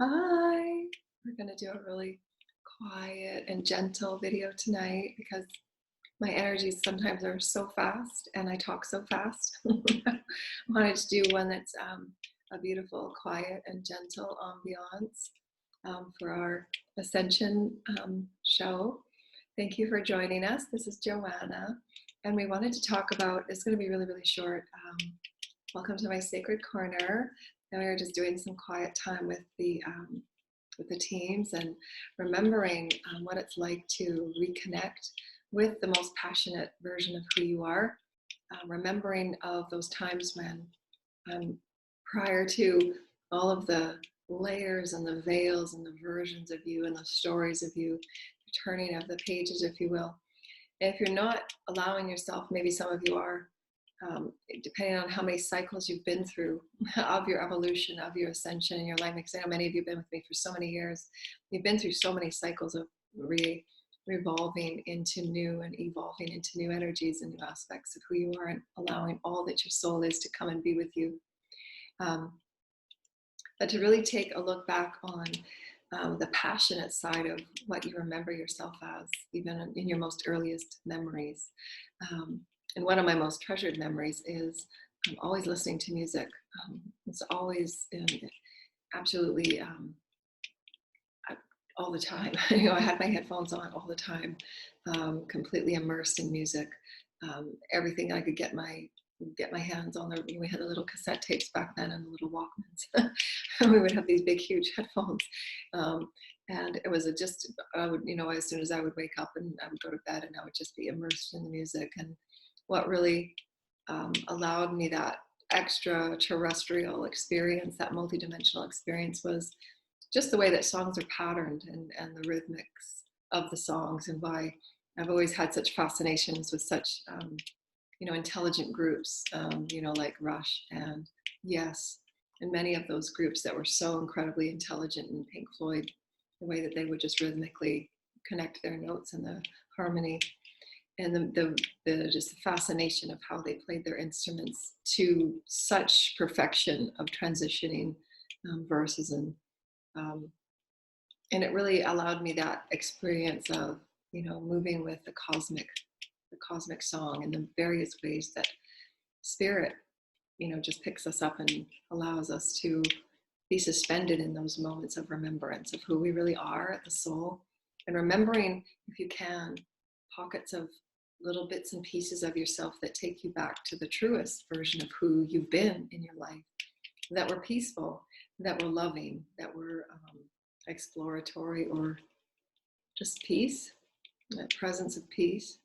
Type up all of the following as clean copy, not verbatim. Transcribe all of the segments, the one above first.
Hi. We're going to do a really quiet and gentle video tonight because my energies sometimes are so fast and I talk so fast. I wanted to do one that's a beautiful, quiet, and gentle ambiance for our Ascension show. Thank you for joining us. This is Joanna, and we wanted to talk about, it's going to be really, really short. Welcome to my sacred corner. And we were just doing some quiet time with the teams and remembering what it's like to reconnect with the most passionate version of who you are. Remembering of those times when prior to all of the layers and the veils and the versions of you and the stories of you, the turning of the pages, if you will. And if you're not allowing yourself, maybe some of you are, depending on how many cycles you've been through of your evolution, of your ascension in your life. Because I know many of you have been with me for so many years. You've been through so many cycles of revolving into new and evolving into new energies and new aspects of who you are, and allowing all that your soul is to come and be with you. But to really take a look back on the passionate side of what you remember yourself as, even in your most earliest memories. And one of my most treasured memories is always listening to music. It's always absolutely all the time. I had my headphones on all the time, completely immersed in music. Everything I could get my hands on. We had the little cassette tapes back then and the little Walkmans. We would have these big, huge headphones. And it was I would, as soon as I would wake up and I would go to bed, and I would just be immersed in the music. And what really allowed me that extraterrestrial experience, that multidimensional experience, was just the way that songs are patterned and the rhythmics of the songs, and why I've always had such fascinations with such intelligent groups, like Rush and Yes, and many of those groups that were so incredibly intelligent, and Pink Floyd, the way that they would just rhythmically connect their notes and the harmony, and just the fascination of how they played their instruments to such perfection of transitioning verses, and it really allowed me that experience of moving with the cosmic song, and the various ways that spirit just picks us up and allows us to be suspended in those moments of remembrance of who we really are at the soul, and remembering, if you can, pockets of little bits and pieces of yourself that take you back to the truest version of who you've been in your life, that were peaceful, that were loving, that were exploratory, or just peace, that presence of peace.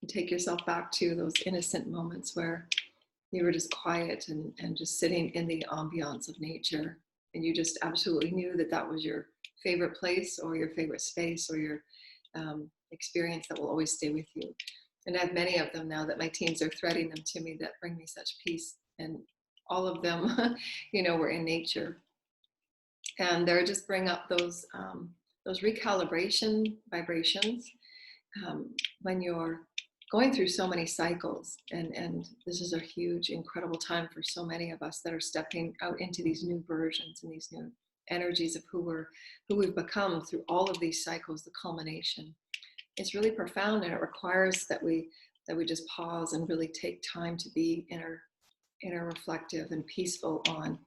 And take yourself back to those innocent moments where you were just quiet and just sitting in the ambiance of nature, and you just absolutely knew that that was your favorite place or your favorite space or your experience that will always stay with you. And I have many of them now that my teams are threading them to me that bring me such peace, and all of them were in nature, and they're just bring up those recalibration vibrations when you're going through so many cycles, and this is a huge, incredible time for so many of us that are stepping out into these new versions and these new energies of who we've become through all of these cycles. The culmination, it's really profound, and it requires that we just pause and really take time to be inner reflective and peaceful on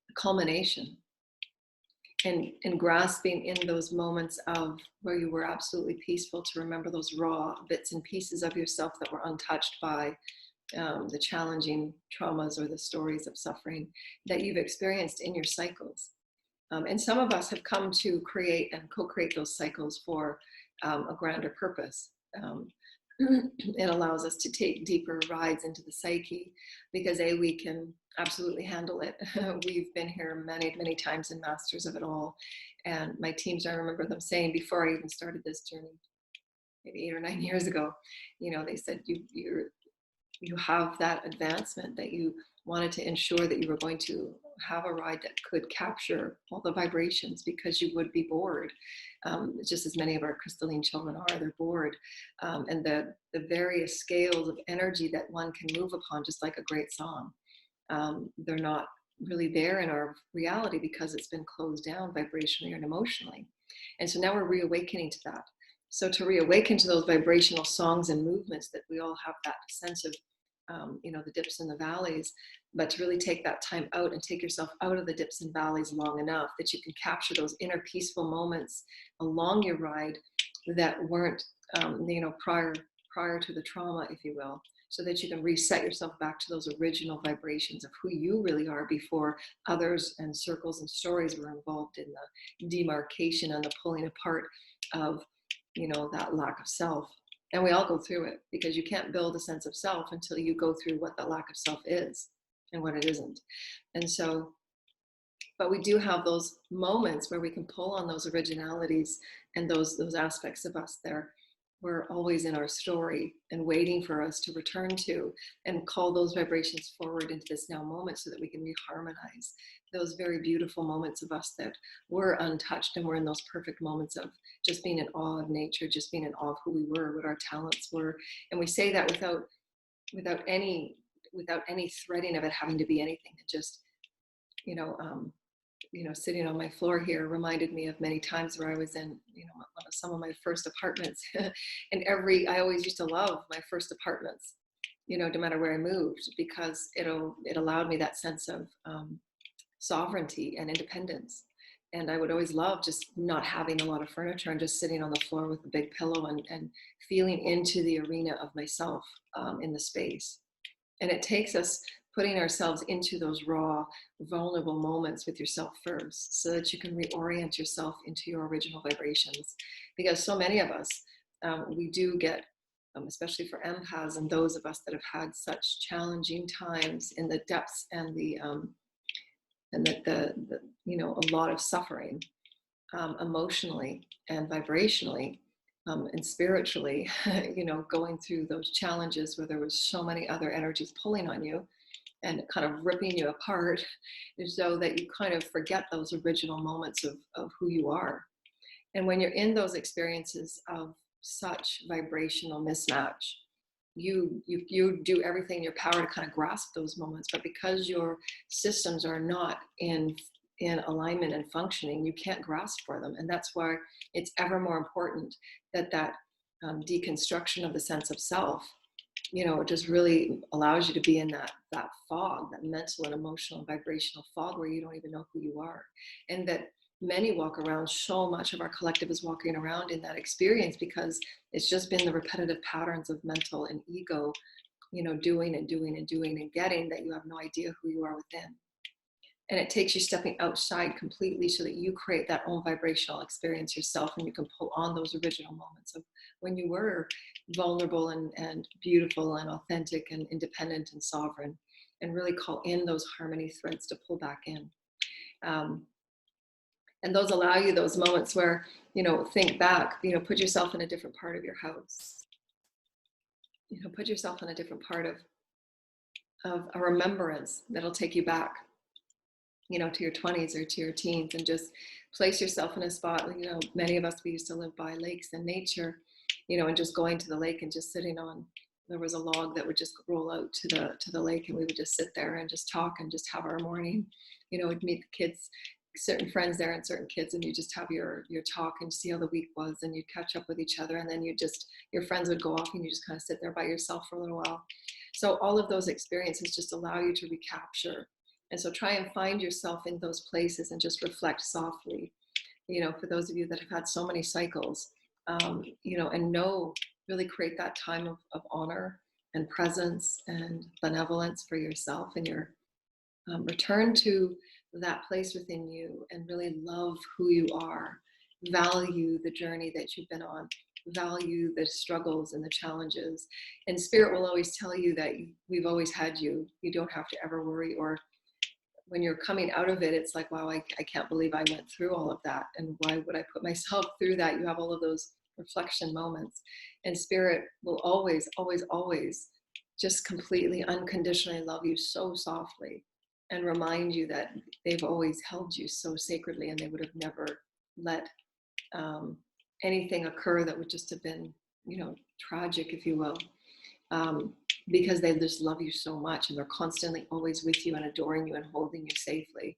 the culmination, and grasping in those moments of where you were absolutely peaceful, to remember those raw bits and pieces of yourself that were untouched by the challenging traumas or the stories of suffering that you've experienced in your cycles. And some of us have come to create and co-create those cycles for a grander purpose. It allows us to take deeper rides into the psyche, because we can absolutely handle it. We've been here many, many times and masters of it all. And my teams, I remember them saying before I even started this journey, maybe 8 or 9 years ago, they said you have that advancement, that you wanted to ensure that you were going to have a ride that could capture all the vibrations, because you would be bored, just as many of our crystalline children are. They're bored, and the various scales of energy that one can move upon, just like a great song, they're not really there in our reality because it's been closed down vibrationally and emotionally. And so now we're reawakening to that. So to reawaken to those vibrational songs and movements that we all have that sense of, the dips and the valleys, but to really take that time out and take yourself out of the dips and valleys long enough that you can capture those inner peaceful moments along your ride that weren't, prior to the trauma, if you will, so that you can reset yourself back to those original vibrations of who you really are before others and circles and stories were involved in the demarcation and the pulling apart of, that lack of self. And we all go through it because you can't build a sense of self until you go through what that lack of self is and what it isn't. And so, but we do have those moments where we can pull on those originalities and those aspects of us there. We're always in our story and waiting for us to return to and call those vibrations forward into this now moment so that we can reharmonize those very beautiful moments of us that were untouched, and we're in those perfect moments of just being in awe of nature, just being in awe of who we were, what our talents were. And we say that without any threading of it having to be anything. It just, sitting on my floor here reminded me of many times where I was in, some of my first apartments. And I always used to love my first apartments, no matter where I moved, because it allowed me that sense of sovereignty and independence. And I would always love just not having a lot of furniture and just sitting on the floor with a big pillow and feeling into the arena of myself in the space. And it takes us putting ourselves into those raw, vulnerable moments with yourself first, so that you can reorient yourself into your original vibrations. Because so many of us, we do get, especially for empaths and those of us that have had such challenging times in the depths and a lot of suffering, emotionally and vibrationally, and spiritually, going through those challenges where there was so many other energies pulling on you and kind of ripping you apart, so that you kind of forget those original moments of who you are. And when you're in those experiences of such vibrational mismatch, you do everything in your power to kind of grasp those moments, but because your systems are not in alignment and functioning, you can't grasp for them. And that's why it's ever more important that deconstruction of the sense of self, it just really allows you to be in that fog, that mental and emotional and vibrational fog where you don't even know who you are. And that many walk around, so much of our collective is walking around in that experience because it's just been the repetitive patterns of mental and ego, doing and doing and doing and getting, that you have no idea who you are within. And it takes you stepping outside completely so that you create that own vibrational experience yourself, and you can pull on those original moments of when you were vulnerable and beautiful and authentic and independent and sovereign, and really call in those harmony threads to pull back in. And those allow you those moments where, think back, put yourself in a different part of your house. Put yourself in a different part of a remembrance that'll take you back, to your 20s or to your teens, and just place yourself in a spot. Many of us, we used to live by lakes and nature, and just going to the lake and just sitting on, there was a log that would just roll out to the lake, and we would just sit there and just talk and just have our morning. We'd meet the kids, certain friends there and certain kids, and you just have your talk and see how the week was, and you catch up with each other, and then your friends would go off and you just kind of sit there by yourself for a little while. So all of those experiences just allow you to recapture. And so try and find yourself in those places and just reflect softly, for those of you that have had so many cycles, and really create that time of honor and presence and benevolence for yourself, and your return to that place within you and really love who you are, value the journey that you've been on, value the struggles and the challenges. And Spirit will always tell you that we've always had you. You don't have to ever worry, or when you're coming out of it, it's like, wow, I can't believe I went through all of that. And why would I put myself through that? You have all of those reflection moments. And Spirit will always, always, always just completely unconditionally love you so softly and remind you that they've always held you so sacredly, and they would have never let anything occur that would just have been, tragic, if you will. because they just love you so much, and they're constantly always with you and adoring you and holding you safely.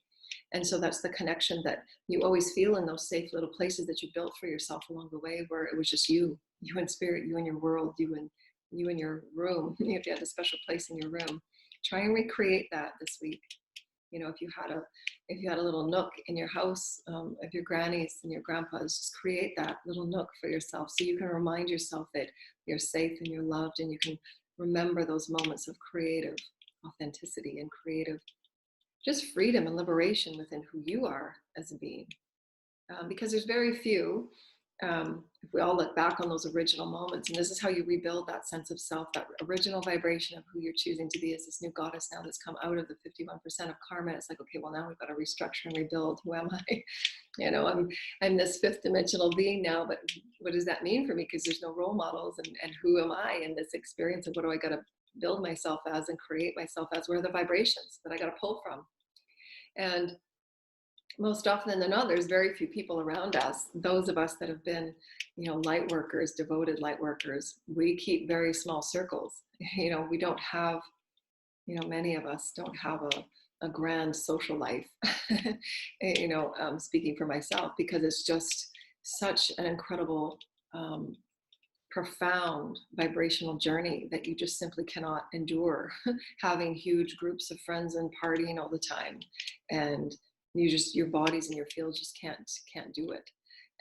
And so that's the connection that you always feel in those safe little places that you built for yourself along the way, where it was just you and spirit, you and your world, you and your room. If you had a special place in your room, try and recreate that this week. If you had a little nook in your house, of your grannies and your grandpas, just create that little nook for yourself, so you can remind yourself that you're safe and you're loved, and you can remember those moments of creative authenticity and creative just freedom and liberation within who you are as a being. Because there's very few, if we all look back on those original moments, and this is how you rebuild that sense of self, that original vibration of who you're choosing to be as this new goddess now that's come out of the 51% of karma. It's like, okay, well, now we've got to restructure and rebuild. Who am I? I'm this fifth dimensional being now, but what does that mean for me? Because there's no role models, and who am I in this experience, and what do I got to build myself as and create myself as? Where are the vibrations that I got to pull from? And most often than not, there's very few people around us. Those of us that have been, light workers, devoted light workers, we keep very small circles. We don't have, many of us don't have a grand social life, speaking for myself, because it's just such an incredible, profound vibrational journey that you just simply cannot endure having huge groups of friends and partying all the time. And your bodies and your fields just can't do it,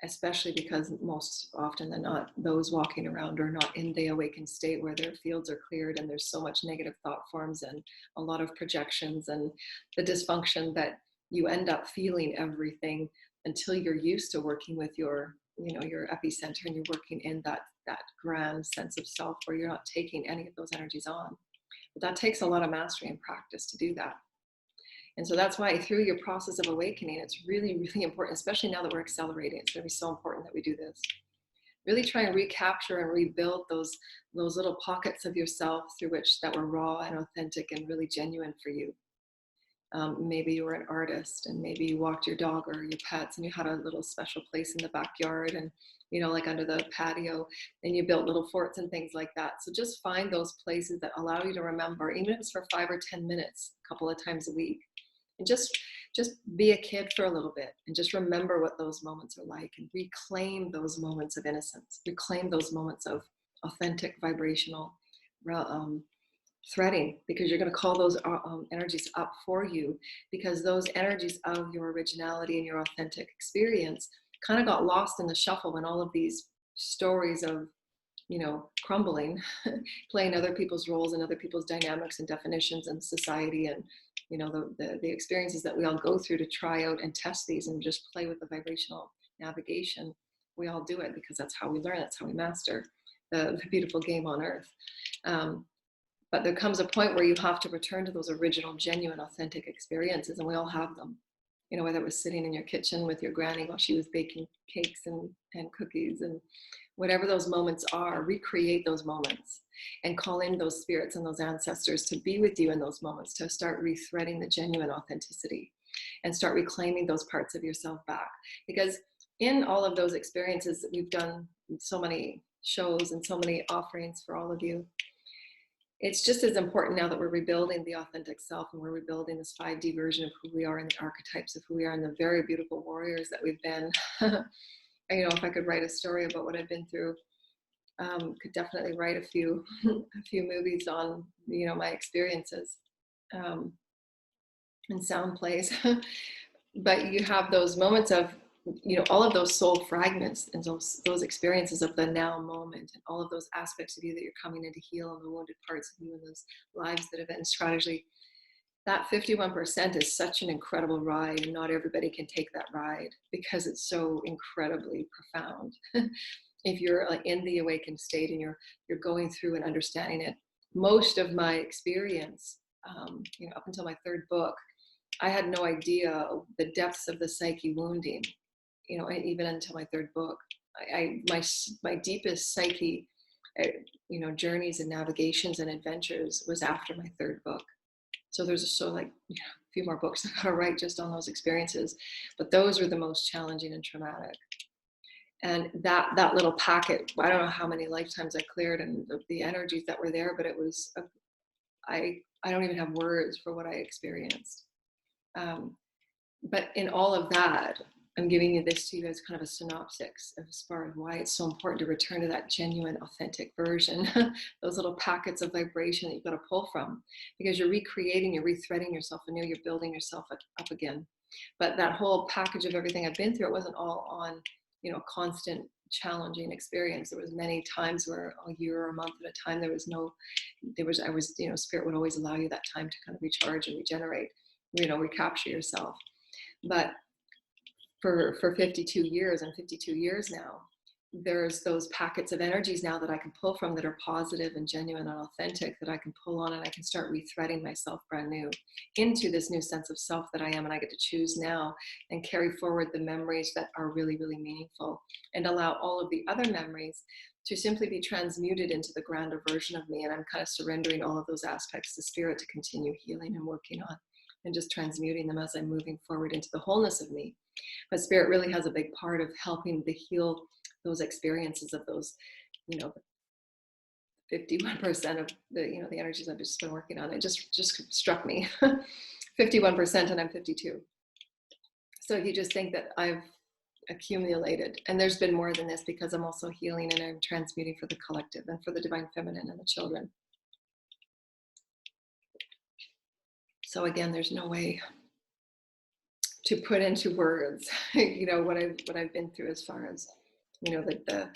especially because most often than not, those walking around are not in the awakened state where their fields are cleared, and there's so much negative thought forms and a lot of projections and the dysfunction that you end up feeling everything until you're used to working with your epicenter, and you're working in that grand sense of self where you're not taking any of those energies on. But that takes a lot of mastery and practice to do that. And so that's why through your process of awakening, it's really, really important, especially now that we're accelerating. It's going to be so important that we do this. Really try and recapture and rebuild those little pockets of yourself through which that were raw and authentic and really genuine for you. Maybe you were an artist, and maybe you walked your dog or your pets, and you had a little special place in the backyard, and like under the patio, and you built little forts and things like that. So just find those places that allow you to remember, even if it's for 5 or 10 minutes, a couple of times a week, and just be a kid for a little bit, and just remember what those moments are like, and reclaim those moments of innocence, reclaim those moments of authentic vibrational threading, because you're going to call those energies up for you, because those energies of your originality and your authentic experience kind of got lost in the shuffle when all of these stories of crumbling playing other people's roles and other people's dynamics and definitions and society, and the experiences that we all go through to try out and test these and just play with the vibrational navigation. We all do it because that's how we learn, that's how we master the beautiful game on earth. But there comes a point where you have to return to those original, genuine, authentic experiences, and we all have them. Whether it was sitting in your kitchen with your granny while she was baking cakes and cookies, and whatever those moments are, recreate those moments and call in those spirits and those ancestors to be with you in those moments, to start rethreading the genuine authenticity and start reclaiming those parts of yourself back. Because in all of those experiences, we've done so many shows and so many offerings for all of you. It's just as important now that we're rebuilding the authentic self, and we're rebuilding this 5D version of who we are and the archetypes of who we are and the very beautiful warriors that we've been. If I could write a story about what I've been through, could definitely write a few movies on, my experiences, and sound plays. But you have those moments of, all of those soul fragments and those experiences of the now moment, and all of those aspects of you that you're coming in to heal, and the wounded parts of you, and those lives that have ended tragically. That 51% is such an incredible ride, and not everybody can take that ride because it's so incredibly profound. If you're like in the awakened state and you're going through and understanding it, most of my experience, up until my 3rd book, I had no idea the depths of the psyche wounding. Even until my 3rd book, my deepest psyche, journeys and navigations and adventures was after my 3rd book. So there's a few more books I gotta write just on those experiences, but those were the most challenging and traumatic. And that little packet, I don't know how many lifetimes I cleared and the energies that were there, but it was I don't even have words for what I experienced. But in all of that, I'm giving you this to you as kind of a synopsis as far as why it's so important to return to that genuine, authentic version, those little packets of vibration that you've got to pull from, because you're recreating, you're rethreading yourself anew, you're building yourself up again. But that whole package of everything I've been through, it wasn't all on, constant challenging experience. There was many times where a year or a month at a time, spirit would always allow you that time to kind of recharge and regenerate, recapture yourself. But for 52 years and 52 years now, there's those packets of energies now that I can pull from that are positive and genuine and authentic, that I can pull on, and I can start rethreading myself brand new into this new sense of self that I am. And I get to choose now and carry forward the memories that are really, really meaningful, and allow all of the other memories to simply be transmuted into the grander version of me. And I'm kind of surrendering all of those aspects to spirit to continue healing and working on, and just transmuting them as I'm moving forward into the wholeness of me. But spirit really has a big part of helping to heal those experiences of those, 51% of the energies I've just been working on. It just struck me. 51%, and I'm 52. So if you just think that I've accumulated, and there's been more than this, because I'm also healing and I'm transmuting for the collective and for the divine feminine and the children. So again, there's no way to put into words, what I've been through, as far as, the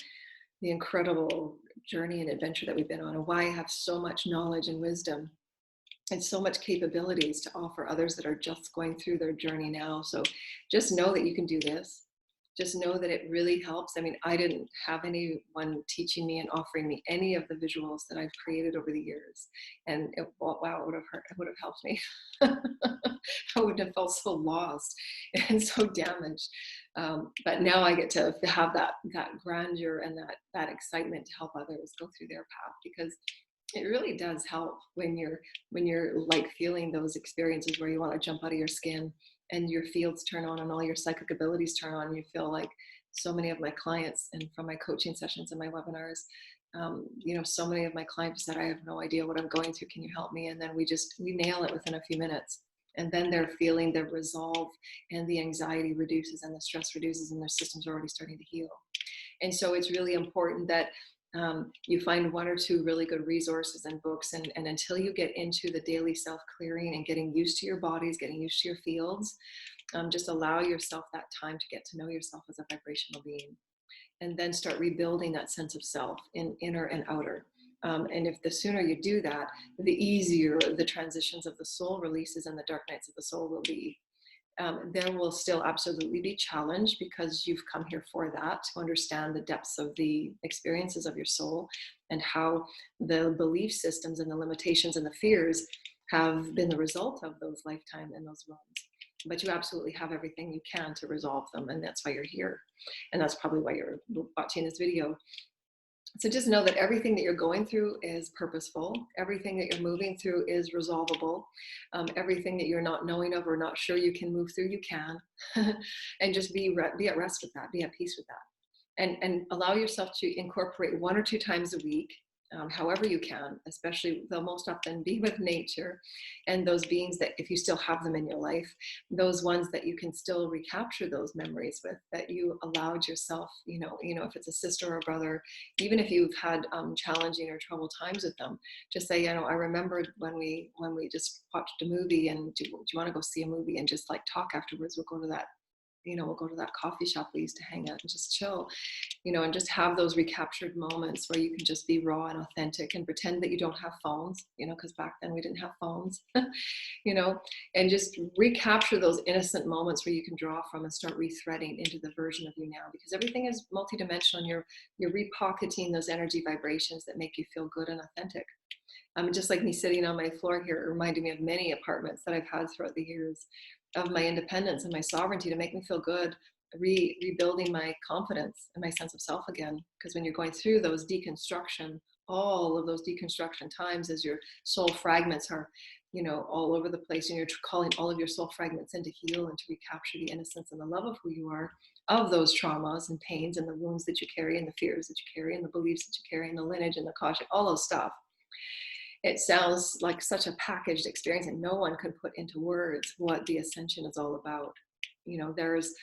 incredible journey and adventure that we've been on, and why I have so much knowledge and wisdom and so much capabilities to offer others that are just going through their journey now. So just know that you can do this. Just know that it really helps. I mean, I didn't have anyone teaching me and offering me any of the visuals that I've created over the years. And it would have hurt. It would have helped me. I wouldn't have felt so lost and so damaged. But now I get to have that grandeur and that excitement to help others go through their path, because it really does help when you're like feeling those experiences where you want to jump out of your skin and your fields turn on and all your psychic abilities turn on. You feel like so many of my clients, and from my coaching sessions and my webinars, so many of my clients said, I have no idea what I'm going through. Can you help me? And then we nail it within a few minutes. And then they're feeling the resolve, and the anxiety reduces, and the stress reduces, and their systems are already starting to heal. And so it's really important that you find one or two really good resources and books, and until you get into the daily self-clearing and getting used to your bodies, getting used to your fields, just allow yourself that time to get to know yourself as a vibrational being, and then start rebuilding that sense of self in inner and outer. And if the sooner you do that, the easier the transitions of the soul releases and the dark nights of the soul will be. There will still absolutely be challenge, because you've come here for that, to understand the depths of the experiences of your soul, and how the belief systems and the limitations and the fears have been the result of those lifetime and those wounds. But you absolutely have everything you can to resolve them, and that's why you're here. And that's probably why you're watching this video. So just know that everything that you're going through is purposeful. Everything that you're moving through is resolvable. Everything that you're not knowing of or not sure you can move through, you can. And just be at rest with that, be at peace with that. And allow yourself to incorporate 1 or 2 times a week, however you can, especially they'll most often be with nature and those beings that, if you still have them in your life, those ones that you can still recapture those memories with, that you allowed yourself, if it's a sister or a brother, even if you've had challenging or troubled times with them, just say, I remembered when we just watched a movie, and do you want to go see a movie and just like talk afterwards? We'll go to that coffee shop we used to hang at and just chill, and just have those recaptured moments where you can just be raw and authentic and pretend that you don't have phones, because back then we didn't have phones, and just recapture those innocent moments where you can draw from and start rethreading into the version of you now, because everything is multidimensional, and you're repocketing those energy vibrations that make you feel good and authentic. Just like me sitting on my floor here, it reminded me of many apartments that I've had throughout the years, of my independence and my sovereignty, to make me feel good, rebuilding my confidence and my sense of self again. Because when you're going through those deconstruction, all of those deconstruction times, as your soul fragments are, all over the place, and you're calling all of your soul fragments in to heal and to recapture the innocence and the love of who you are, of those traumas and pains and the wounds that you carry, and the fears that you carry, and the beliefs that you carry, and the lineage and the caution, all those stuff. it sounds like such a packaged experience, and no one can put into words what the ascension is all about. There's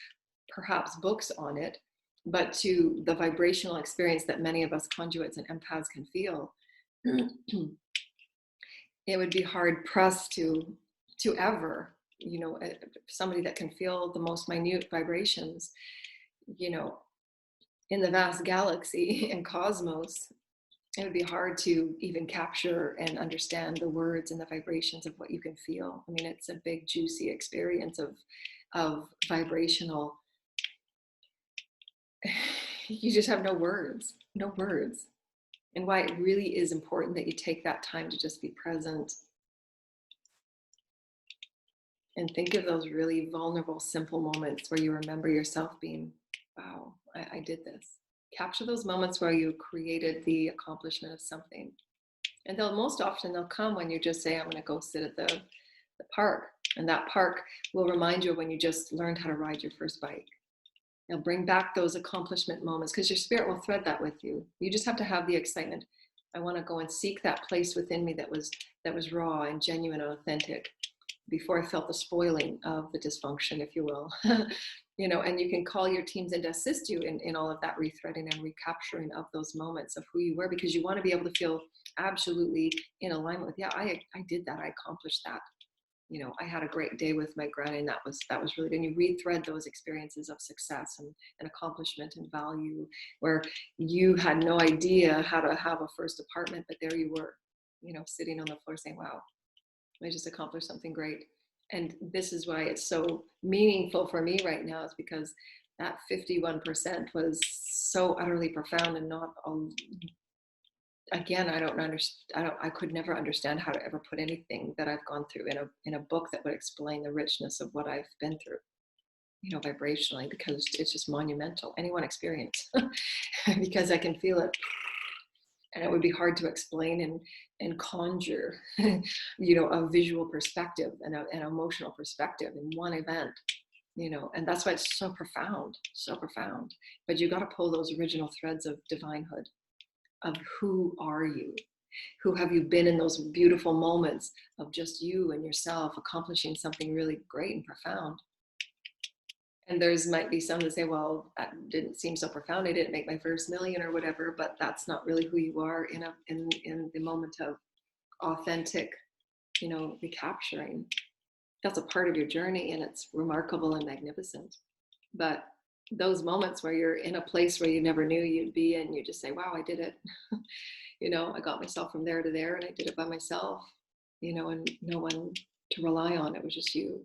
perhaps books on it, but to the vibrational experience that many of us conduits and empaths can feel, it would be hard pressed to ever, somebody that can feel the most minute vibrations, in the vast galaxy and cosmos. It would be hard to even capture and understand the words and the vibrations of what you can feel. I mean, it's a big, juicy experience of vibrational. You just have no words. And why it really is important that you take that time to just be present and think of those really vulnerable, simple moments where you remember yourself being, wow, I did this. Capture those moments where you created the accomplishment of something. And most often they'll come when you just say, I'm going to go sit at the park. And that park will remind you when you just learned how to ride your first bike. It'll bring back those accomplishment moments, because your spirit will thread that with you. You just have to have the excitement. I want to go and seek that place within me that was raw and genuine and authentic, before I felt the spoiling of the dysfunction, if you will. And you can call your teams in to assist you in all of that rethreading and recapturing of those moments of who you were, because you want to be able to feel absolutely in alignment with, yeah, I did that, I accomplished that. I had a great day with my granny, and that was really good. And you rethread those experiences of success and accomplishment and value, where you had no idea how to have a first apartment, but there you were, sitting on the floor saying, wow, I just accomplished something great. And this is why it's so meaningful for me right now, is because that 51% was so utterly profound, and not again, I could never understand how to ever put anything that I've gone through in a book that would explain the richness of what I've been through, vibrationally, because it's just monumental. Anyone experience, because I can feel it. And it would be hard to explain and conjure, a visual perspective and an emotional perspective in one event, and that's why it's so profound. But you got to pull those original threads of divinehood, of who are you? Who have you been in those beautiful moments of just you and yourself accomplishing something really great and profound? And might be some that say, well, that didn't seem so profound. I didn't make my first million or whatever, but that's not really who you are in the moment of authentic, recapturing. That's a part of your journey, and it's remarkable and magnificent. But those moments where you're in a place where you never knew you'd be, and you just say, wow, I did it. I got myself from there to there, and I did it by myself, and no one to rely on. It was just you.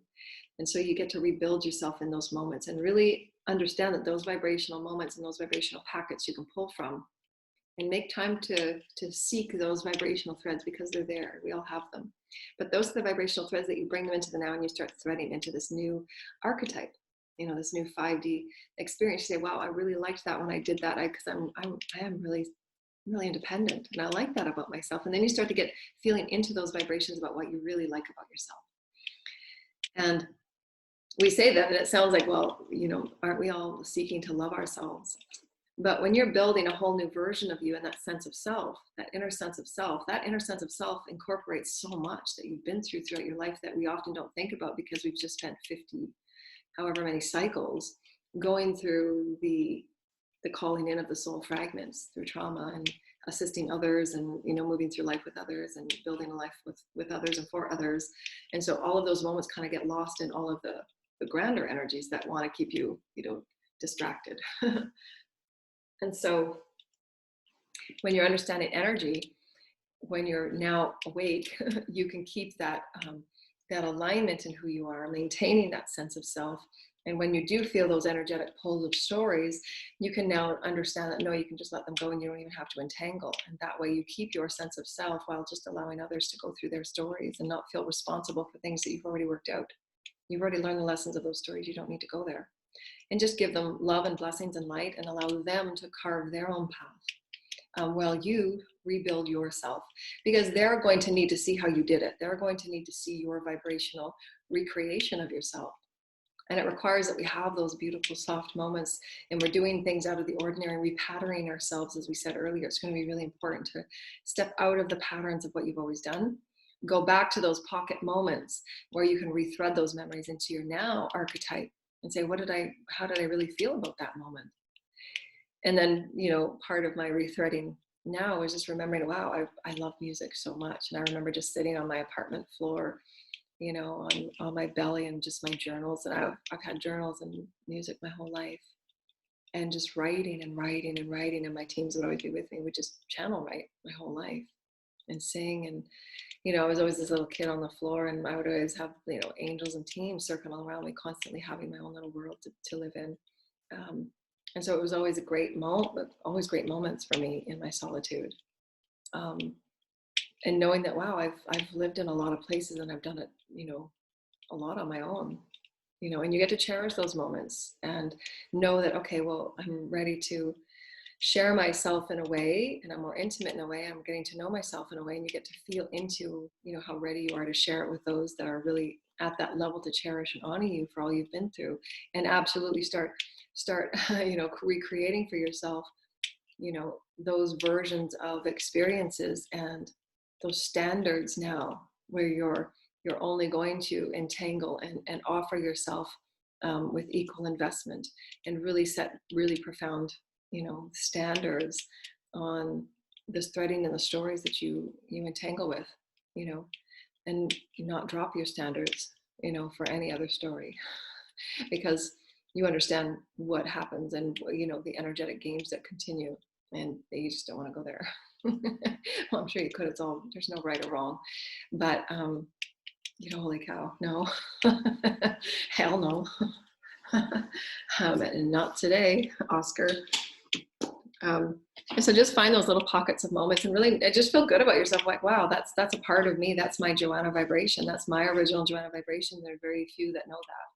And so you get to rebuild yourself in those moments, and really understand that those vibrational moments and those vibrational packets you can pull from, and make time to seek those vibrational threads, because they're there. We all have them. But those are the vibrational threads that you bring them into the now, and you start threading into this new archetype, this new 5D experience. You say, wow, I really liked that when I did that, because I am really independent, and I like that about myself. And then you start to get feeling into those vibrations about what you really like about yourself. And we say that, and it sounds like, well, aren't we all seeking to love ourselves? But when you're building a whole new version of you, and that sense of self, that inner sense of self incorporates so much that you've been throughout your life that we often don't think about, because we've just spent 50, however many cycles going through the calling in of the soul fragments through trauma, and assisting others, and moving through life with others, and building a life with others and for others. And so all of those moments kind of get lost in all of the grander energies that want to keep you, distracted. And so when you're understanding energy, when you're now awake, you can keep that alignment in who you are, maintaining that sense of self. And when you do feel those energetic pulls of stories, you can now understand that, no, you can just let them go, and you don't even have to entangle. And that way you keep your sense of self, while just allowing others to go through their stories, and not feel responsible for things that you've already worked out. You've already learned the lessons of those stories. You don't need to go there. And just give them love and blessings and light, and allow them to carve their own path, while you rebuild yourself, because they're going to need to see how you did it. They're going to need to see your vibrational recreation of yourself. And it requires that we have those beautiful, soft moments, and we're doing things out of the ordinary, repatterning ourselves, as we said earlier. It's going to be really important to step out of the patterns of what you've always done, go back to those pocket moments where you can rethread those memories into your now archetype and say, how did I really feel about that moment? And then, part of my rethreading now is just remembering, wow, I love music so much. And I remember just sitting on my apartment floor, on my belly, and just my journals. And I've had journals and music my whole life, and just writing and writing and writing. And my teams would always be with me. Would just channel write my whole life and sing. And, I was always this little kid on the floor, and I would always have, angels and teams circling around me, constantly having my own little world to live in. And so it was always always great moments for me in my solitude. And knowing that, wow, I've lived in a lot of places, and I've done it, a lot on my own, and you get to cherish those moments and know that, okay, well, I'm ready to share myself in a way, and I'm more intimate in a way. I'm getting to know myself in a way, and you get to feel into, how ready you are to share it with those that are really at that level to cherish and honor you for all you've been through, and absolutely start, recreating for yourself, those versions of experiences and those standards now, where you're only going to entangle and offer yourself with equal investment, and really set really profound, standards on this threading and the stories that you entangle with, and not drop your standards, for any other story, because you understand what happens, and, the energetic games that continue, and you just don't want to go there. Well, I'm sure you could. There's no right or wrong, but holy cow, no. Hell no. And not today, Oscar. And so just find those little pockets of moments, and really just feel good about yourself. Like, wow, that's a part of me. That's my Joanna vibration. That's my original Joanna vibration. There are very few that know that.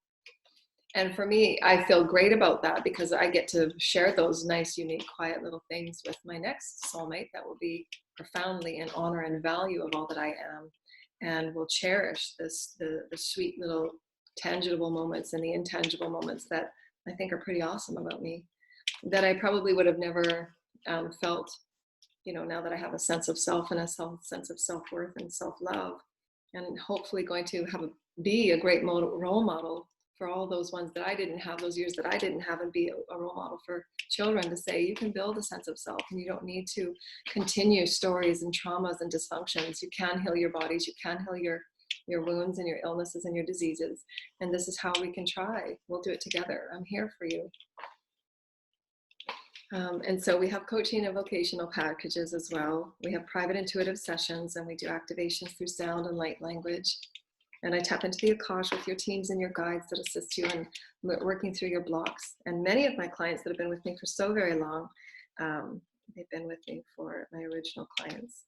And for me, I feel great about that, because I get to share those nice, unique, quiet little things with my next soulmate that will be profoundly in honor and value of all that I am, and will cherish the sweet little tangible moments and the intangible moments that I think are pretty awesome about me, that I probably would have never felt, now that I have a sense of self and a sense of self-worth and self-love, and hopefully going to be a great role model for all those ones that I didn't have, those years that I didn't have, and be a role model for children to say, you can build a sense of self, and you don't need to continue stories and traumas and dysfunctions. You can heal your bodies, you can heal your wounds and your illnesses and your diseases. And this is how we can try. We'll do it together. I'm here for you. And so we have coaching and vocational packages as well. We have private intuitive sessions, and we do activations through sound and light language. And I tap into the Akash with your teams and your guides that assist you in working through your blocks. And many of my clients that have been with me for so very long, they've been with me for my original clients.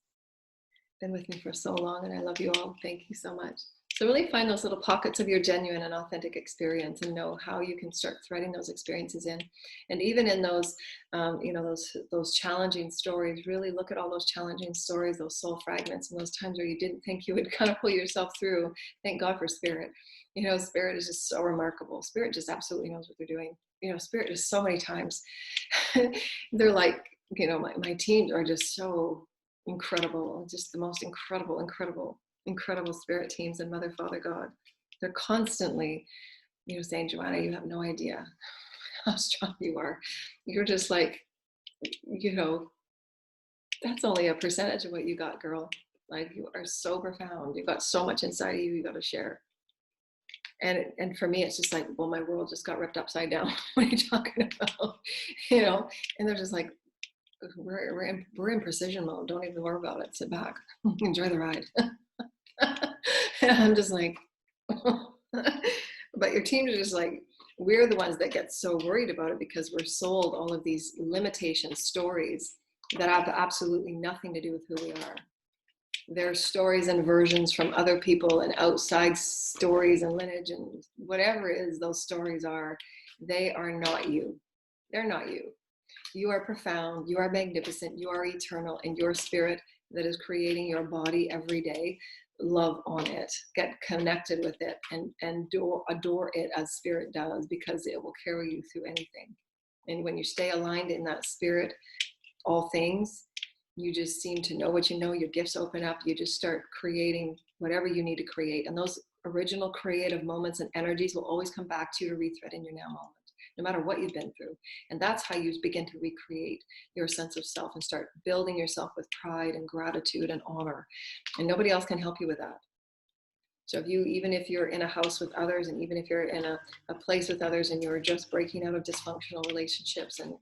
Been with me for so long, and I love you all. Thank you so much. So really find those little pockets of your genuine and authentic experience, and know how you can start threading those experiences in. And even in those, those challenging stories, really look at all those challenging stories, those soul fragments, and those times where you didn't think you would kind of pull yourself through. Thank God for Spirit. Spirit is just so remarkable. Spirit just absolutely knows what they're doing. Spirit just so many times, they're like, my teams are just so incredible, just the most incredible Spirit teams, and Mother, Father, God. They're constantly, saying, Joanna, you have no idea how strong you are. You're just like, that's only a percentage of what you got, girl. Like, you are so profound. You've got so much inside of you got to share. And for me, it's just like, well, my world just got ripped upside down. What are you talking about? And they're just like, we're in precision mode. Don't even worry about it. Sit back, enjoy the ride. And I'm just like, but your teams are just like, we're the ones that get so worried about it, because we're sold all of these limitation stories that have absolutely nothing to do with who we are. They're stories and versions from other people, and outside stories and lineage and whatever it is those stories are. They are not you. They're not you. You are profound, you are magnificent, you are eternal, and your spirit that is creating your body every day, love on it, get connected with it, and adore it as spirit does, because it will carry you through anything. And when you stay aligned in that spirit, all things, you just seem to know what you know, your gifts open up, you just start creating whatever you need to create. And those original creative moments and energies will always come back to you to rethread in your now moment, no matter what you've been through. And that's how you begin to recreate your sense of self and start building yourself with pride and gratitude and honor. And nobody else can help you with that. So even if you're in a house with others, and even if you're in a place with others, and you're just breaking out of dysfunctional relationships and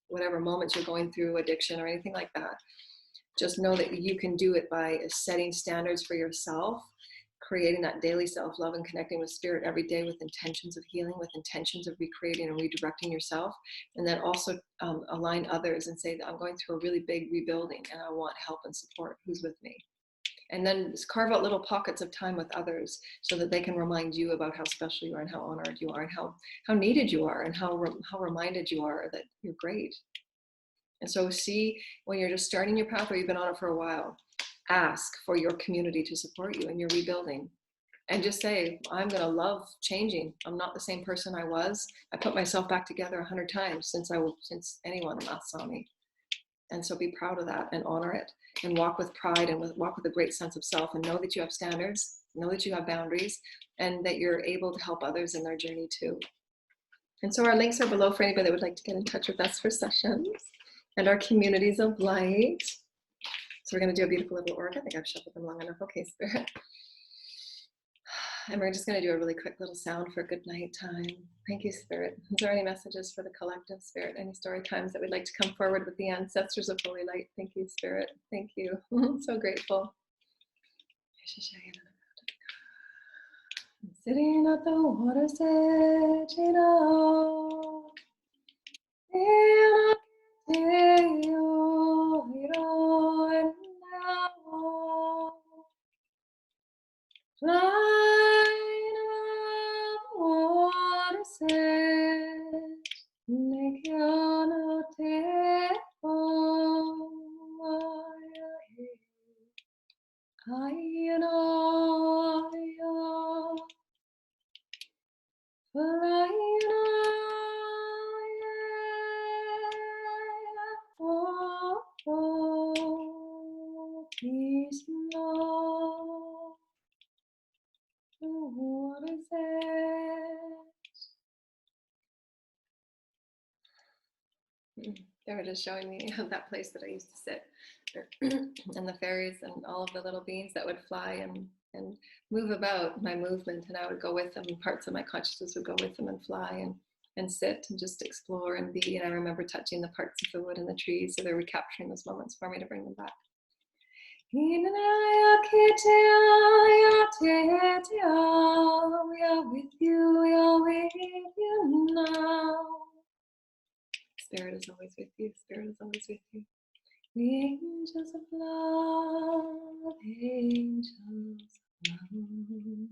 whatever moments you're going through, addiction or anything like that, just know that you can do it by setting standards for yourself, creating that daily self-love and connecting with spirit every day with intentions of healing, with intentions of recreating and redirecting yourself. And then also align others and say that I'm going through a really big rebuilding and I want help and support. Who's with me? And then carve out little pockets of time with others so that they can remind you about how special you are and how honored you are and how needed you are and how reminded you are that you're great. And so see, when you're just starting your path or you've been on it for a while, ask for your community to support you in your rebuilding. And just say, I'm going to love changing. I'm not the same person I was. I put myself back together 100 times since anyone last saw me. And so be proud of that and honor it and walk with pride and walk with a great sense of self, and know that you have standards, know that you have boundaries, and that you're able to help others in their journey too. And so our links are below for anybody that would like to get in touch with us for sessions and our communities of light. So we're going to do a beautiful little org. I think I've shuffled them long enough. Okay, Spirit. And we're just going to do a really quick little sound for good night time. Thank you, Spirit. Is there any messages for the collective, Spirit? Any story times that we'd like to come forward with the ancestors of holy light? Thank you, Spirit. Thank you. So grateful. I'm sitting at the water's edge, and flying above the water's edge, make your no I know, flying peace and love. What is it? They were just showing me that place that I used to sit, and the fairies and all of the little beings that would fly and move about my movement, and I would go with them, and parts of my consciousness would go with them and fly and sit and just explore and be. And I remember touching the parts of the wood and the trees, so they were capturing those moments for me to bring them back. We are with you, we are with you now. Spirit is always with you, Spirit is always with you. The angels of love, angels of love.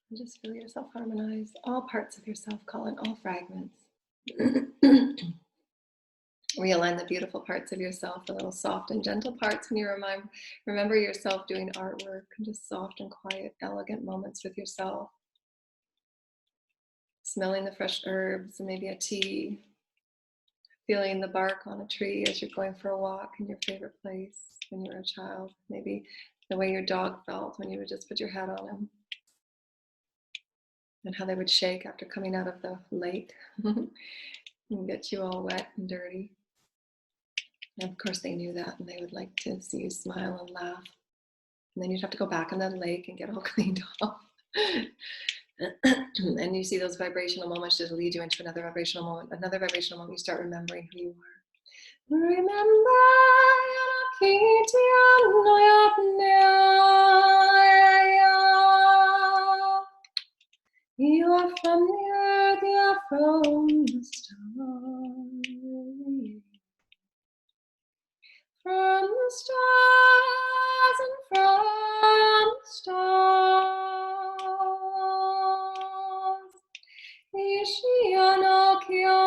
And just feel yourself harmonize. All parts of yourself call in all fragments. Realign the beautiful parts of yourself, the little soft and gentle parts when you remember yourself doing artwork, and just soft and quiet, elegant moments with yourself. Smelling the fresh herbs and maybe a tea. Feeling the bark on a tree as you're going for a walk in your favorite place when you were a child. Maybe the way your dog felt when you would just put your head on him. And how they would shake after coming out of the lake and get you all wet and dirty. And of course they knew that, and they would like to see you smile and laugh. And then you'd have to go back in that lake and get all cleaned off. And you see those vibrational moments just lead you into another vibrational moment. Another vibrational moment, you start remembering who you are. Remember, you are from the earth, you are from the stars. From the stars and from the stars. Ishiyanokia,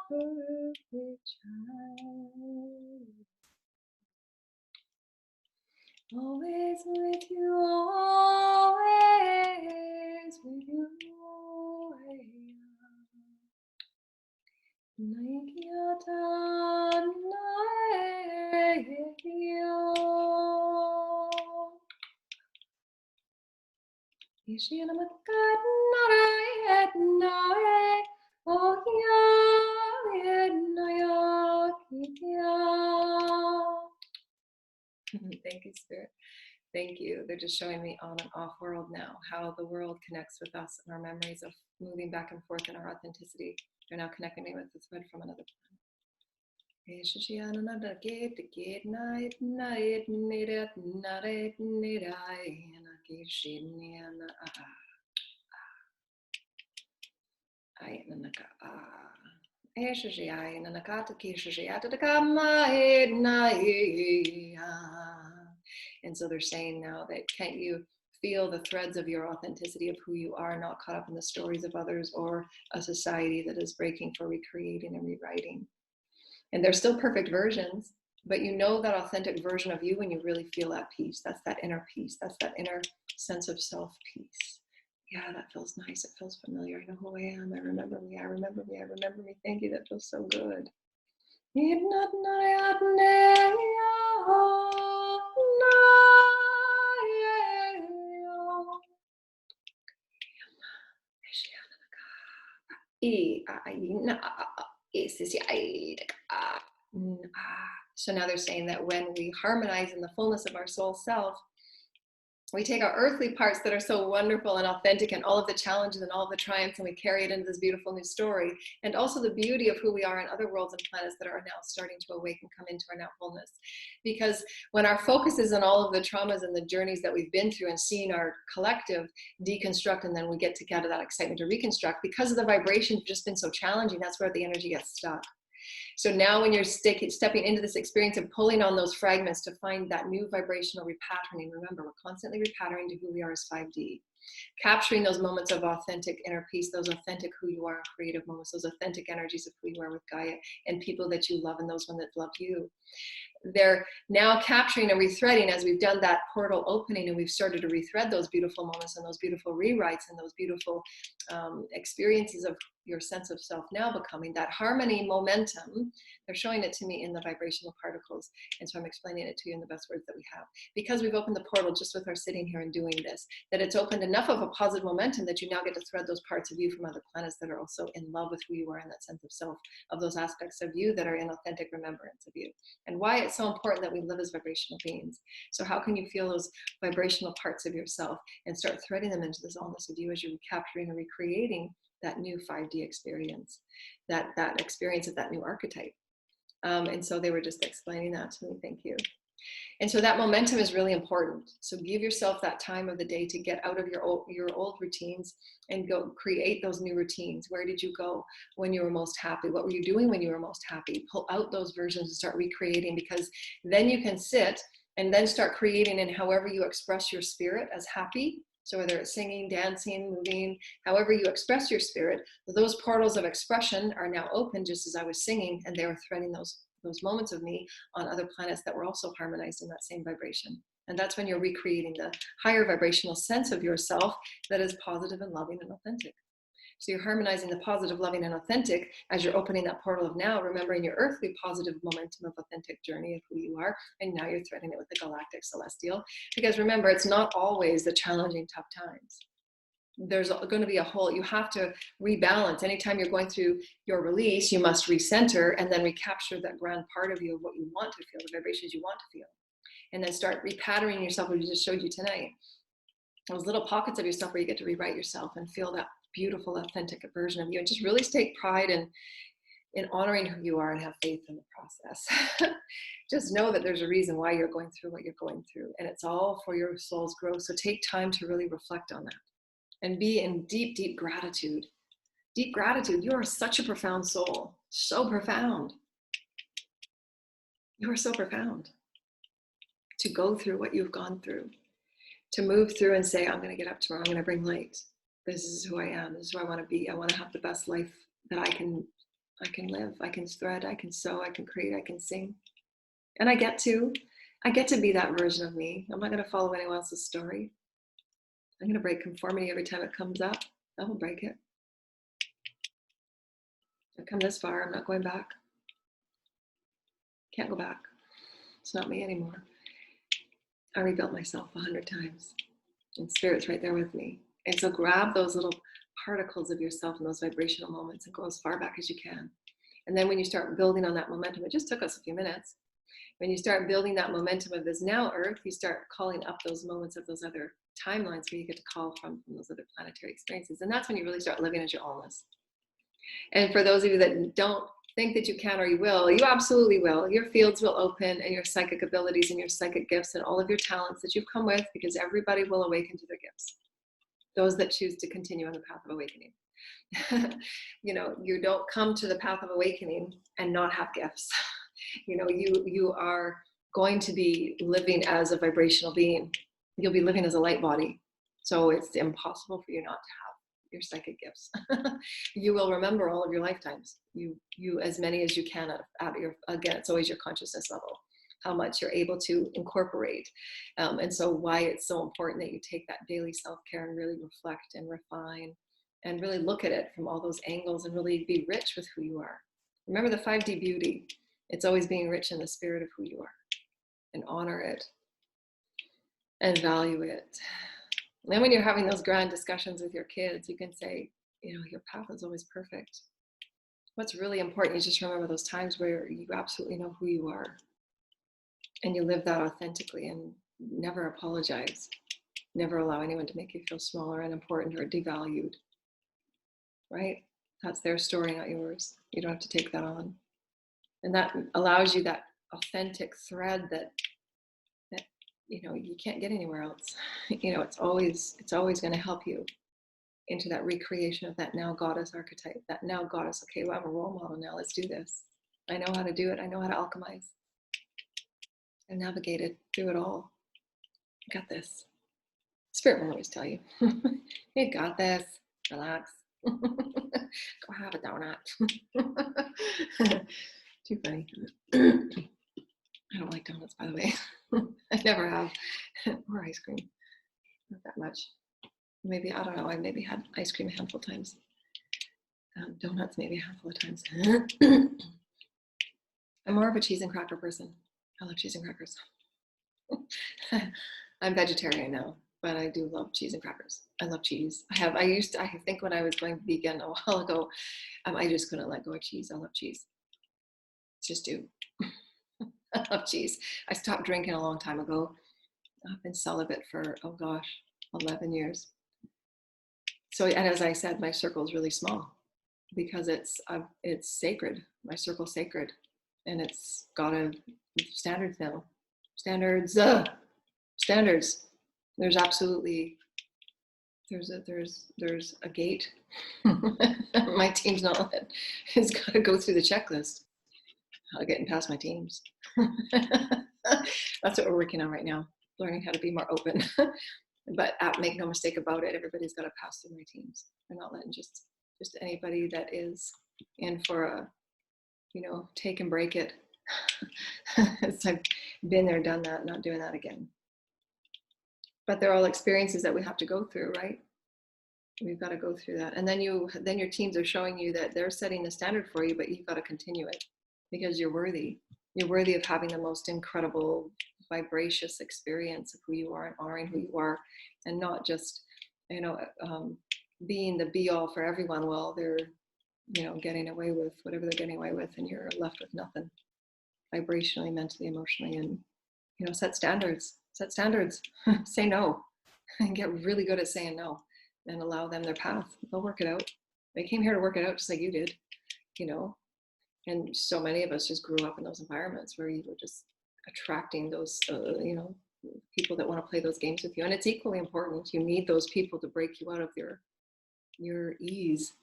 perfect child. Thank you, Spirit. Thank you. They're just showing me on and off world now, how the world connects with us and our memories of moving back and forth in our authenticity. They're now connecting me with the thread from another planet. And so they're saying now that, can't you feel the threads of your authenticity of who you are, not caught up in the stories of others or a society that is breaking for recreating and rewriting? And they're still perfect versions, but you know that authentic version of you when you really feel at peace. That's that inner peace. That's that inner sense of self peace. Yeah, that feels nice. It feels familiar. I know who I am. I remember me. I remember me. I remember me. Thank you. That feels so good. So now they're saying that when we harmonize in the fullness of our soul self, we take our earthly parts that are so wonderful and authentic and all of the challenges and all of the triumphs, and we carry it into this beautiful new story. And also the beauty of who we are in other worlds and planets that are now starting to awake and come into our now wholeness. Because when our focus is on all of the traumas and the journeys that we've been through and seeing our collective deconstruct, and then we get to get that excitement to reconstruct, because of the vibrations just been so challenging, that's where the energy gets stuck. So now when you're stepping into this experience of pulling on those fragments to find that new vibrational repatterning, remember, we're constantly repatterning to who we are as 5D. Capturing those moments of authentic inner peace, those authentic who you are, creative moments, those authentic energies of who you are with Gaia and people that you love and those ones that love you. They're now capturing and rethreading as we've done that portal opening and we've started to rethread those beautiful moments and those beautiful rewrites and those beautiful experiences of your sense of self now becoming that harmony momentum. They're showing it to me in the vibrational particles. And so I'm explaining it to you in the best words that we have. Because we've opened the portal just with our sitting here and doing this, that it's opened enough of a positive momentum that you now get to thread those parts of you from other planets that are also in love with who you are and that sense of self, of those aspects of you that are in authentic remembrance of you. And why it's so important that we live as vibrational beings. So how can you feel those vibrational parts of yourself and start threading them into this allness of you as you're recapturing and recreating that new 5D experience, that experience of that new archetype. And so they were just explaining that to me. Thank you. And so that momentum is really important. So give yourself that time of the day to get out of your old routines and go create those new routines. Where did you go when you were most happy? What were you doing when you were most happy? Pull out those versions and start recreating, because then you can sit and then start creating in however you express your spirit as happy. So whether it's singing, dancing, moving, however you express your spirit, those portals of expression are now open, just as I was singing, and they were threading those moments of me on other planets that were also harmonized in that same vibration. And that's when you're recreating the higher vibrational sense of yourself that is positive and loving and authentic. So you're harmonizing the positive, loving, and authentic as you're opening that portal of now, remembering your earthly positive momentum of authentic journey of who you are, and now you're threading it with the galactic celestial. Because remember, it's not always the challenging, tough times. There's going to be a whole, you have to rebalance. Anytime you're going through your release, you must recenter and then recapture that grand part of you of what you want to feel, the vibrations you want to feel. And then start repatterning yourself, what we just showed you tonight. Those little pockets of yourself where you get to rewrite yourself and feel that beautiful, authentic version of you. And just really take pride in honoring who you are and have faith in the process. Just know that there's a reason why you're going through what you're going through. And it's all for your soul's growth. So take time to really reflect on that. And be in deep, deep gratitude. Deep gratitude. You are such a profound soul. So profound. You are so profound. To go through what you've gone through. To move through and say, I'm going to get up tomorrow. I'm going to bring light. This is who I am. This is who I want to be. I want to have the best life that I can live. I can thread. I can sew. I can create. I can sing. And I get to be that version of me. I'm not going to follow anyone else's story. I'm going to break conformity every time it comes up. I will break it. I've come this far. I'm not going back. Can't go back. It's not me anymore. I rebuilt myself 100 times. And Spirit's right there with me. And so grab those little particles of yourself in those vibrational moments and go as far back as you can. And then when you start building on that momentum, it just took us a few minutes. When you start building that momentum of this now Earth, you start calling up those moments of those other timelines where you get to call from those other planetary experiences. And that's when you really start living as your allness. And for those of you that don't think that you can or you will, you absolutely will. Your fields will open, and your psychic abilities and your psychic gifts and all of your talents that you've come with, because everybody will awaken to their gifts. Those that choose to continue on the path of awakening. You know, you don't come to the path of awakening and not have gifts. You know, you are going to be living as a vibrational being. You'll be living as a light body. So it's impossible for you not to have your psychic gifts. You will remember all of your lifetimes. You as many as you can out of your, again, it's always your consciousness level, how much you're able to incorporate. And so why it's so important that you take that daily self-care and really reflect and refine and really look at it from all those angles and really be rich with who you are. Remember the 5D beauty. It's always being rich in the spirit of who you are, and honor it and value it. And then when you're having those grand discussions with your kids, you can say, you know, your path is always perfect. What's really important is just remember those times where you absolutely know who you are and you live that authentically, and never apologize. Never allow anyone to make you feel small or unimportant or devalued, right? That's their story, not yours. You don't have to take that on. And that allows you that authentic thread that you know you can't get anywhere else. You know, it's always going to help you into that recreation of that now goddess archetype, that now goddess. Okay, well, I'm a role model now. Let's do this. I know how to do it. I know how to alchemize. I navigated through it all. I got this. Spirit will always tell you, you got this. Relax. Go have a donut. Too funny. I don't like donuts, by the way. I never have. Or ice cream. Not that much. Maybe, I don't know, I maybe had ice cream a handful of times. Donuts maybe a handful of times. I'm more of a cheese and cracker person. I love cheese and crackers. I'm vegetarian now, but I do love cheese and crackers. I love cheese. I think when I was going vegan a while ago, I just couldn't let go of cheese. I love cheese. Just do. I love cheese. I stopped drinking a long time ago. I've been celibate for, 11 years. So, and as I said, my circle is really small because it's sacred. My circle's sacred, and it's got a standards now. Standards. There's absolutely there's a gate. My team's not. It's got to go through the checklist. Getting past my teams. That's what we're working on right now. Learning how to be more open. But make no mistake about it, everybody's got to pass through my teams. We're not letting just anybody that is in for a, take and break it. It's I've been there, done that, not doing that again. But they're all experiences that we have to go through, right? We've got to go through that. And then your teams are showing you that they're setting the standard for you, but you've got to continue it because you're worthy. You're worthy of having the most incredible, vibracious experience of who you are and honoring who you are, and not just, being the be all for everyone while they're, getting away with whatever they're getting away with, and you're left with nothing, vibrationally, mentally, emotionally, and, set standards, say no, and get really good at saying no, and allow them their path. They'll work it out. They came here to work it out just like you did, and so many of us just grew up in those environments where you were just attracting those, people that want to play those games with you. And it's equally important. You need those people to break you out of your ease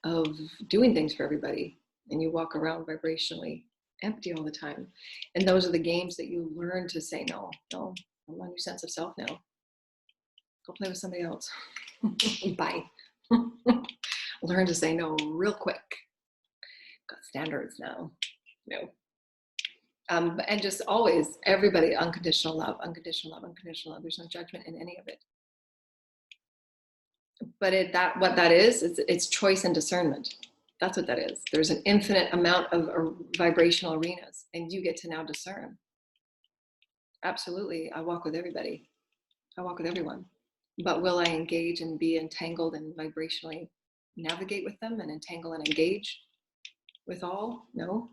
of doing things for everybody. And you walk around vibrationally empty all the time. And those are the games that you learn to say, no, I'm on your sense of self now. Go play with somebody else. Bye. Learn to say no real quick. Got standards now. No. And just always, everybody, unconditional love, unconditional love, unconditional love. There's no judgment in any of it. But what that is, it's choice and discernment. That's what that is. There's an infinite amount of vibrational arenas, and you get to now discern. Absolutely, I walk with everybody. I walk with everyone. But will I engage and be entangled and vibrationally navigate with them and entangle and engage with all? No,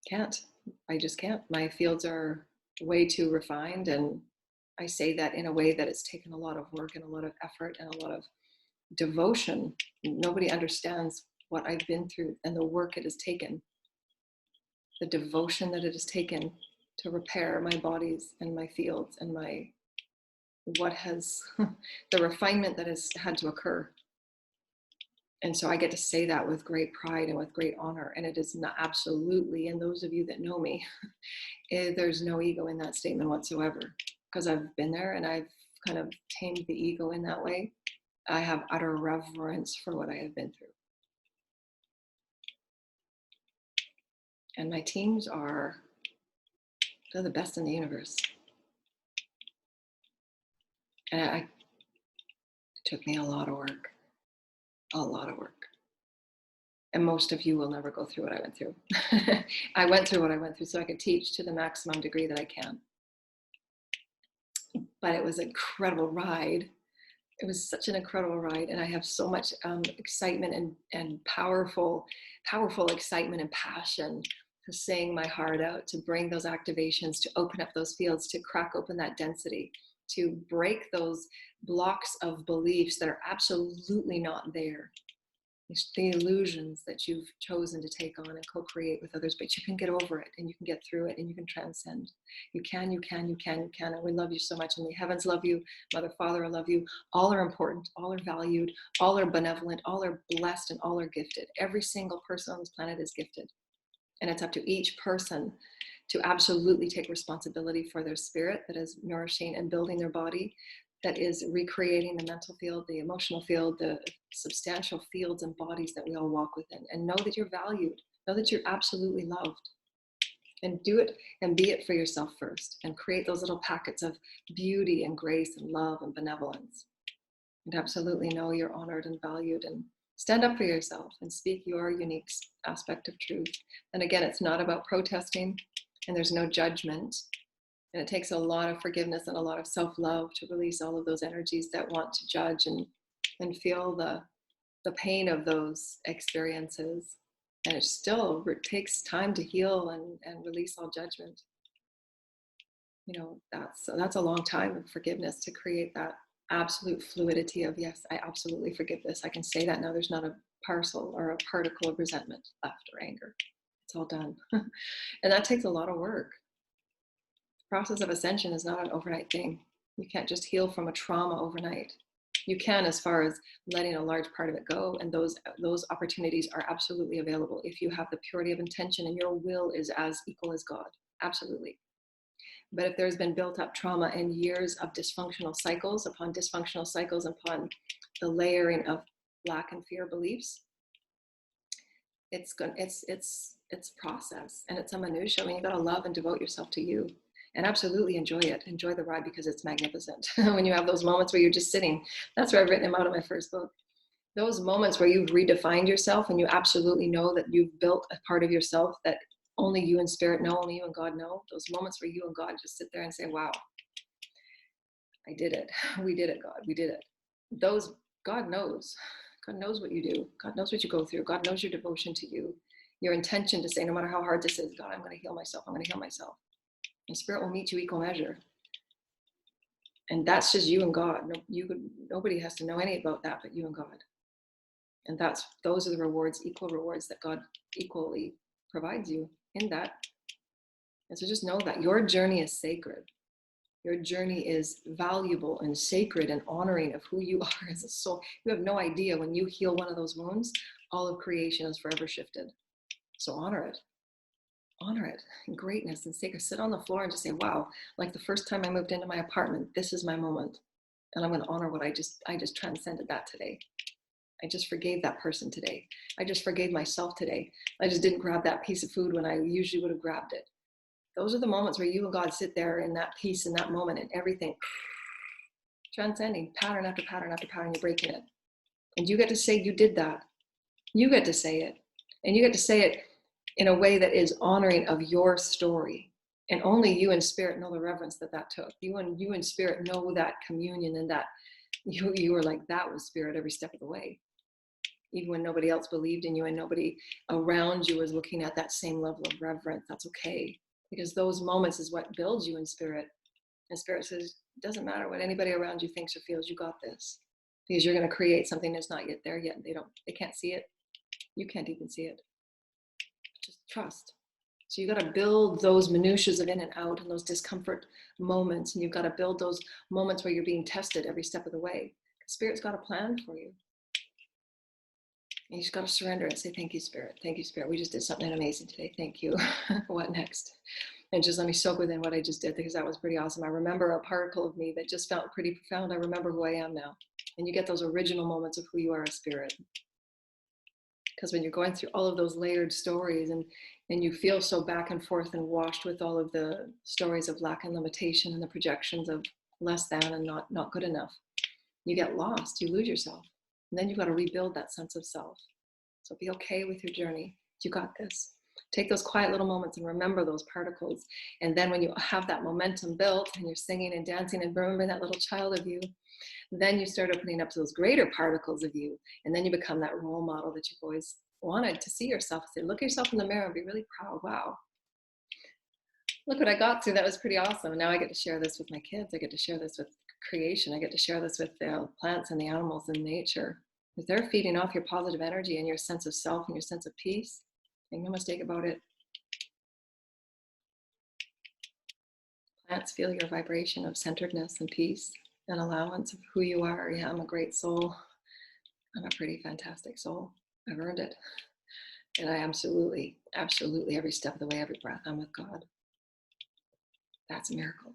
can't. I just can't. My fields are way too refined, and I say that in a way that it's taken a lot of work and a lot of effort and a lot of devotion. Nobody understands what I've been through and the work it has taken, the devotion that it has taken to repair my bodies and my fields and my what has the refinement that has had to occur. And so I get to say that with great pride and with great honor. And it is not absolutely, and those of you that know me, there's no ego in that statement whatsoever, because I've been there and I've kind of tamed the ego in that way. I have utter reverence for what I have been through. And my teams they're the best in the universe. And it took me a lot of work. And most of you will never go through what I went through. I went through what I went through so I could teach to the maximum degree that I can. But it was an incredible ride. It was such an incredible ride. And I have so much excitement and powerful excitement and passion to saying my heart out, to bring those activations, to open up those fields, to crack open that density, to break those blocks of beliefs that are absolutely not there. The illusions that you've chosen to take on and co-create with others, but you can get over it and you can get through it and you can transcend. You can. And we love you so much. And the heavens love you. Mother, Father, I love you. All are important. All are valued. All are benevolent. All are blessed and all are gifted. Every single person on this planet is gifted. And it's up to each person to absolutely take responsibility for their spirit that is nourishing and building their body, that is recreating the mental field, the emotional field, the substantial fields and bodies that we all walk within. And know that you're valued. Know that you're absolutely loved. And do it and be it for yourself first. And create those little packets of beauty and grace and love and benevolence. And absolutely know you're honored and valued, and stand up for yourself and speak your unique aspect of truth. And again, it's not about protesting, and there's no judgment. And it takes a lot of forgiveness and a lot of self-love to release all of those energies that want to judge and feel the pain of those experiences. And it takes time to heal and release all judgment. You know, that's a long time of forgiveness to create that absolute fluidity of, yes, I absolutely forgive this. I can say that now. There's not a parcel or a particle of resentment left or anger. It's all done. And that takes a lot of work. The process of ascension is not an overnight thing. You can't just heal from a trauma overnight. You can, as far as letting a large part of it go, and those opportunities are absolutely available if you have the purity of intention and your will is as equal as God. Absolutely. But if there's been built up trauma and years of dysfunctional cycles upon upon the layering of lack and fear beliefs, it's process, and it's a minutia. I mean, you got to love and devote yourself to you, and absolutely enjoy it. Enjoy the ride, because it's magnificent. When you have those moments where you're just sitting, that's where I've written them out in my first book. Those moments where you've redefined yourself and you absolutely know that you've built a part of yourself that only you and spirit know, only you and God know. Those moments where you and God just sit there and say, wow, I did it. We did it, God. We did it. Those, God knows. God knows what you do. God knows what you go through. God knows your devotion to you. Your intention to say, no matter how hard this is, God, I'm going to heal myself. I'm going to heal myself. And spirit will meet you equal measure. And that's just you and God. Nobody has to know any about that but you and God. And those are the rewards, equal rewards that God equally provides you in that. And so just know that your journey is sacred. Your journey is valuable and sacred and honoring of who you are as a soul. You have no idea, when you heal one of those wounds, all of creation is forever shifted. So honor it. Honor it in greatness and sacred. Sit on the floor and just say, wow, like the first time I moved into my apartment, this is my moment. And I'm going to honor what I just transcended that today. I just forgave that person today. I just forgave myself today. I just didn't grab that piece of food when I usually would have grabbed it. Those are the moments where you and God sit there in that peace, in that moment, and everything transcending pattern after pattern after pattern, you're breaking it. And you get to say you did that. You get to say it. And you get to say it in a way that is honoring of your story. And only you and spirit know the reverence that that took. You and spirit know that communion, and that you were like, that was spirit every step of the way. Even when nobody else believed in you and nobody around you was looking at that same level of reverence, that's okay. Because those moments is what builds you in spirit. And spirit says, it doesn't matter what anybody around you thinks or feels, you got this. Because you're going to create something that's not yet there yet. They can't see it. You can't even see it. Just trust. So you got to build those minutiae of in and out and those discomfort moments. And you've got to build those moments where you're being tested every step of the way. Spirit's got a plan for you. And you just got to surrender and say, thank you, Spirit. Thank you, Spirit. We just did something amazing today. Thank you. What next? And just let me soak within what I just did, because that was pretty awesome. I remember a particle of me that just felt pretty profound. I remember who I am now. And you get those original moments of who you are as spirit. Because when you're going through all of those layered stories and you feel so back and forth and washed with all of the stories of lack and limitation and the projections of less than and not good enough, you get lost, you lose yourself. And then you've got to rebuild that sense of self. So be okay with your journey. You got this. Take those quiet little moments and remember those particles. And then when you have that momentum built and you're singing and dancing and remembering that little child of you, then you start opening up to those greater particles of you. And then you become that role model that you've always wanted to see yourself. Say, look at yourself in the mirror and be really proud. Wow. Look what I got to. That was pretty awesome. And now I get to share this with my kids. I get to share this with creation. I get to share this with the plants and the animals and nature. If they're feeding off your positive energy and your sense of self and your sense of peace, make no mistake about it. Plants feel your vibration of centeredness and peace and allowance of who you are. Yeah, I'm a great soul. I'm a pretty fantastic soul. I've earned it. And I absolutely, every step of the way, every breath, I'm with God. That's a miracle.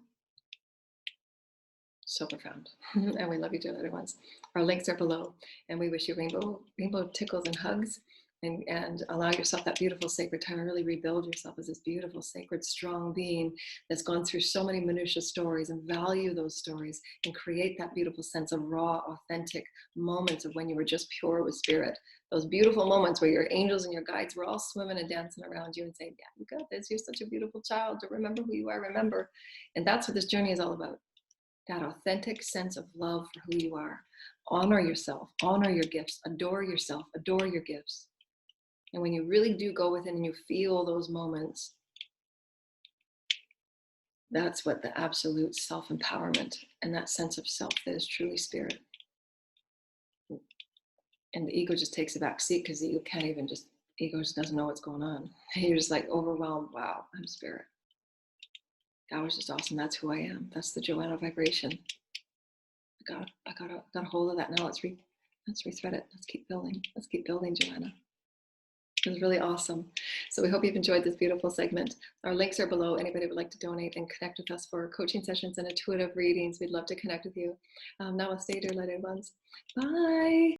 So profound. And we love you, dear little ones. Our links are below. And we wish you rainbow tickles and hugs. And allow yourself that beautiful sacred time. Really rebuild yourself as this beautiful, sacred, strong being that's gone through so many minutiae stories, and value those stories and create that beautiful sense of raw, authentic moments of when you were just pure with spirit. Those beautiful moments where your angels and your guides were all swimming and dancing around you and saying, yeah, you got this. You're such a beautiful child. To remember who you are, remember. And that's what this journey is all about. That authentic sense of love for who you are. Honor yourself, honor your gifts, adore yourself, adore your gifts. And when you really do go within and you feel those moments, that's what the absolute self-empowerment and that sense of self that is truly spirit. And the ego just takes a back seat because the ego can't even ego just doesn't know what's going on. And you're just like overwhelmed. Wow, I'm spirit. That was just awesome. That's who I am. That's the Joanna vibration. I got a hold of that now. Let's rethread it. Let's keep building. Let's keep building, Joanna. It was really awesome. So we hope you've enjoyed this beautiful segment. Our links are below. Anybody would like to donate and connect with us for coaching sessions and intuitive readings, we'd love to connect with you. Namaste, dear lighted ones. Bye.